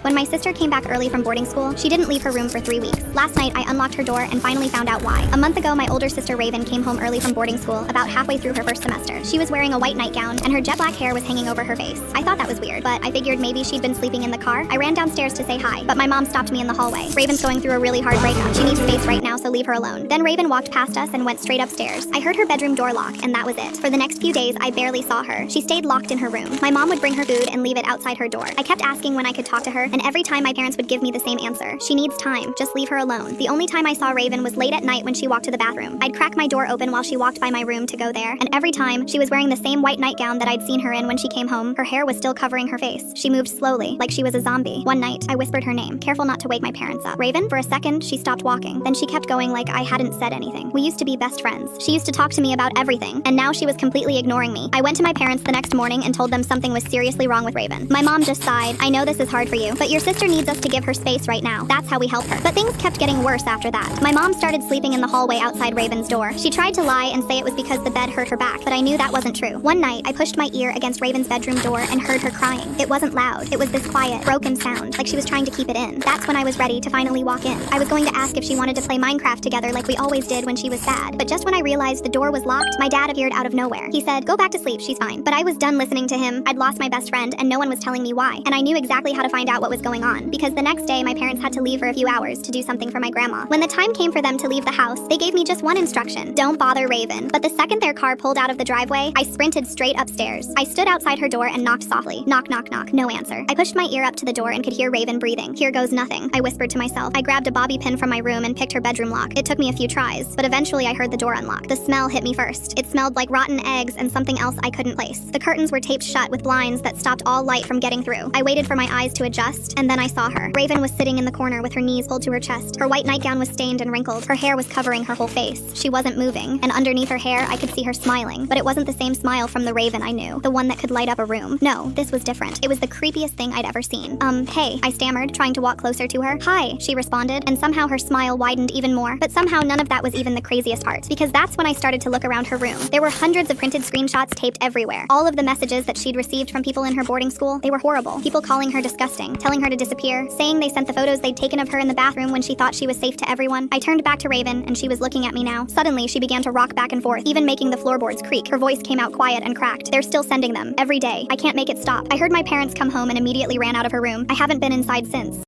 When my sister came back early from boarding school, she didn't leave her room for 3 weeks. Last night, I unlocked her door and finally found out why. A month ago, my older sister Raven came home early from boarding school, about halfway through her first semester. She was wearing a white nightgown, and her jet black hair was hanging over her face. I thought that was weird, but I figured maybe she'd been sleeping in the car. I ran downstairs to say hi, but my mom stopped me in the hallway. Raven's going through a really hard breakup. She needs space right now, so leave her alone. Then Raven walked past us and went straight upstairs. I heard her bedroom door lock, and that was it. For the next few days, I barely saw her. She stayed locked in her room. My mom would bring her food and leave it outside her door. I kept asking when I could talk to her, and every time my parents would give me the same answer. She needs time. Just leave her alone. The only time I saw Raven was late at night when she walked to the bathroom. I'd crack my door open while she walked by my room to go there, and every time, she was wearing the same white nightgown that I'd seen her in when she came home. Her hair was still covering her face. She moved slowly, like she was a zombie. One night, I whispered her name, careful not to wake my parents up. Raven? For a second, she stopped walking. Then she kept going like I hadn't said anything. We used to be best friends. She used to talk to me about everything, and now she was completely ignoring me. I went to my parents the next morning and told them something was seriously wrong with Raven. My mom just sighed. I know this is hard for you, but your sister needs us to give her space right now. That's how we help her. But things kept getting worse after that. My mom started sleeping in the hallway outside Raven's door. She tried to lie and say it was because the bed hurt her back, but I knew that wasn't true. One night, I pushed my ear against Raven's bedroom door and heard her crying. It wasn't loud. It was this quiet, broken sound, like she was trying to keep it in. That's when I was ready to finally walk in. I was going to ask if she wanted to play Minecraft together like we always did when she was sad. But just when I realized the door was locked, my dad appeared out of nowhere. He said, "Go back to sleep, she's fine." But I was done listening to him. I'd lost my best friend, and no one was telling me why. And I knew exactly how to find out what was going on, because the next day, my parents had to leave for a few hours to do something for my grandma. When the time came for them to leave the house, they gave me just one instruction: don't bother Raven. But the second their car pulled out of the driveway, I sprinted straight upstairs. I stood outside her door and knocked softly. Knock, knock, knock. No answer. I pushed my ear up to the door and could hear Raven breathing. "Here goes nothing," I whispered to myself. I grabbed a bobby pin from my room and picked her bedroom lock. It took me a few tries, but eventually I heard the door unlock. The smell hit me first. It smelled like rotten eggs and something else I couldn't place. The curtains were taped shut with blinds that stopped all light from getting through. I waited for my eyes to adjust, and then I saw her. Raven was sitting in the corner with her knees pulled to her chest. Her white nightgown was stained and wrinkled. Her hair was covering her whole face. She wasn't moving, and underneath her hair, I could see her smiling. But it wasn't the same smile from the Raven I knew, the one that could light up a room. No, this was different. It was the creepiest thing I'd ever seen. Hey, I stammered, trying to walk closer to her. "Hi," she responded, and somehow her smile widened even more. But somehow none of that was even the craziest part, because that's when I started to look around her room. There were hundreds of printed screenshots taped everywhere. All of the messages that she'd received from people in her boarding school, they were horrible. People calling her disgusting, telling her to disappear, saying they sent the photos they'd taken of her in the bathroom when she thought she was safe to everyone. I turned back to Raven, and she was looking at me now. Suddenly, she began to rock back and forth, even making the floorboards creak. Her voice came out quiet and cracked. "They're still sending them, every day. I can't make it stop." I heard my parents come home and immediately ran out of her room. I haven't been inside since.